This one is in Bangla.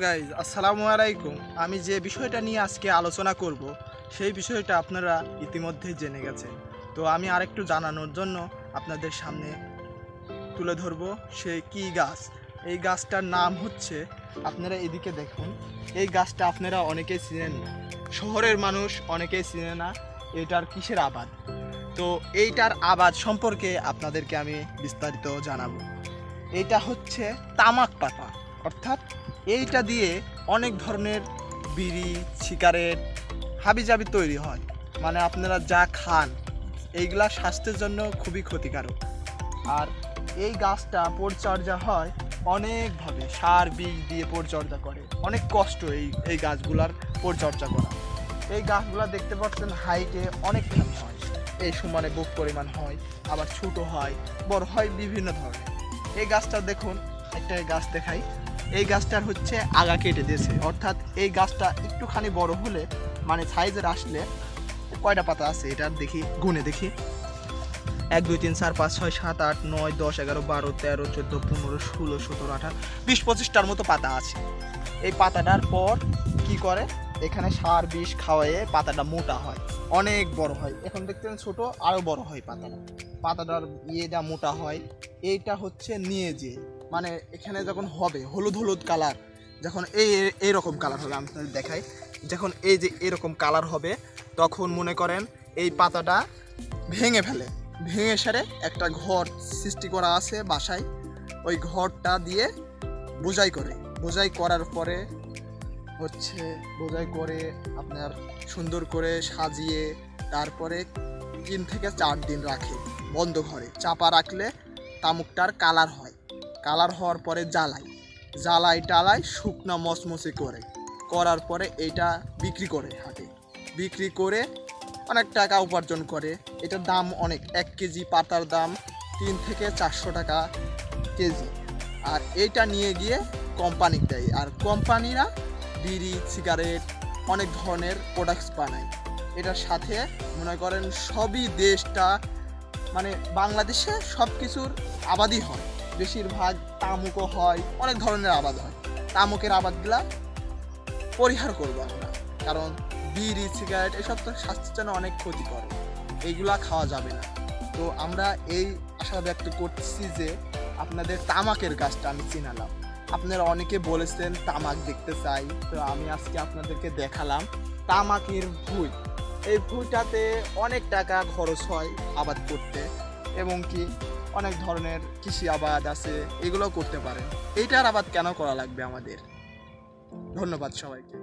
গাইজ, আসসালামু আলাইকুম। আমি যে বিষয়টা নিয়ে আজকে আলোচনা করব সেই বিষয়টা আপনারা ইতিমধ্যেই জেনে গেছেন। তো আমি আরেকটু জানানোর জন্য আপনাদের সামনে তুলে ধরব সেই কী গাছ। এই গাছটার নাম হচ্ছে, আপনারা এদিকে দেখুন, এই গাছটা আপনারা অনেকেই চিনেন না, শহরের মানুষ অনেকেই চিনে না এটার কিসের আবাদ। তো এইটার আবাদ সম্পর্কে আপনাদেরকে আমি বিস্তারিত জানাবো। এইটা হচ্ছে তামাক পাতা, অর্থাৎ এইটা দিয়ে অনেক ধরনের বিড়ি, সিগারেট, হাবিজাবি তৈরি হয়। মানে আপনারা যা খান এইগুলা স্বাস্থ্যের জন্য খুবই ক্ষতিকারক। আর এই গাছটা পরিচর্যা হয় অনেকভাবে, সার বীজ দিয়ে পরিচর্যা করে, অনেক কষ্ট এই গাছগুলার পরিচর্যা করা। এই গাছগুলা দেখতে পাচ্ছেন হাইটে অনেকখানি হয়, এই সমানে বুক পরিমাণ হয়, আবার ছোটো হয়, বড় হয়, বিভিন্ন ধরনের। এই গাছটা দেখুন, একটা গাছ দেখাই। এই গাছটার হচ্ছে আগা কেটে দিয়েছে, অর্থাৎ এই গাছটা একটুখানি বড় হলে, মানে সাইজের আসলে কয়টা পাতা আছে এটা দেখি, গুনে দেখি। 1 2 3 4 5 6 7 8 9 10 11 12 13 14 15 16 17 18 20 25টার মতো পাতা আছে। এই পাতাটার পর কি করে, এখানে সার বিষ খাওয়ায়ে পাতাটা মোটা হয়, অনেক বড় হয়। এখন দেখতেন ছোট, আরও বড় হয় পাতাটার ইয়েটা মোটা হয়। এইটা হচ্ছে নিয়ে যে, মানে এখানে যখন হবে হলুদ হলুদ কালার, যখন এইরকম কালার হবে, আমি দেখাই, যখন এই যে এরকম কালার হবে, তখন মনে করেন এই পাতাটা ভেঙে ফেলে, ভেঙে সারে একটা ঘর সৃষ্টি করা আছে বাসায়, ওই ঘরটা দিয়ে বোঝাই করার পরে হচ্ছে, বোঝাই করে আপনার সুন্দর করে সাজিয়ে তারপরে 3 থেকে 4 দিন রাখে বন্ধ ঘরে, চাপা রাখলে তামুকটার কালার হয়। কালার হওয়ার পরে জ্বালাই শুকনা মচমচে করার পরে এইটা বিক্রি করে হাটে, বিক্রি করে অনেক টাকা উপার্জন করে। এটার দাম অনেক, 1 কেজি পাতার দাম 3 থেকে 400 টাকা কেজি। আর এইটা নিয়ে গিয়ে কোম্পানিকে দেয়, আর কোম্পানিরা বিড়ি, সিগারেট, অনেক ধরনের প্রোডাক্টস বানায়। এটার সাথে মনে করেন সবই দেশটা, মানে বাংলাদেশে সব কিছুর আবাদই হয়, বেশিরভাগ তামুকও হয়, অনেক ধরনের আবাদ হয়। তামুকের আবাদগুলা পরিহার করবো আমরা, কারণ বিড়ি, সিগারেট এসব তো স্বাস্থ্যের জন্য অনেক ক্ষতিকর, এইগুলা খাওয়া যাবে না। তো আমরা এই আশা ব্যক্ত করছি যে আপনাদের তামাকের গাছটা আমি চিনালাম। আপনারা অনেকে বলেছেন তামাক দেখতে চাই, তো আমি আজকে আপনাদেরকে দেখালাম তামাকের ভুঁই। এই ভুঁইটাতে অনেক টাকা খরচ হয় আবাদ করতে, এবং কি অনেক ধরনের কৃষি আবাদ আছে, এগুলোও করতে পারেন। এইটার আবাদ কেন করা লাগবে আমাদের? ধন্যবাদ সবাইকে।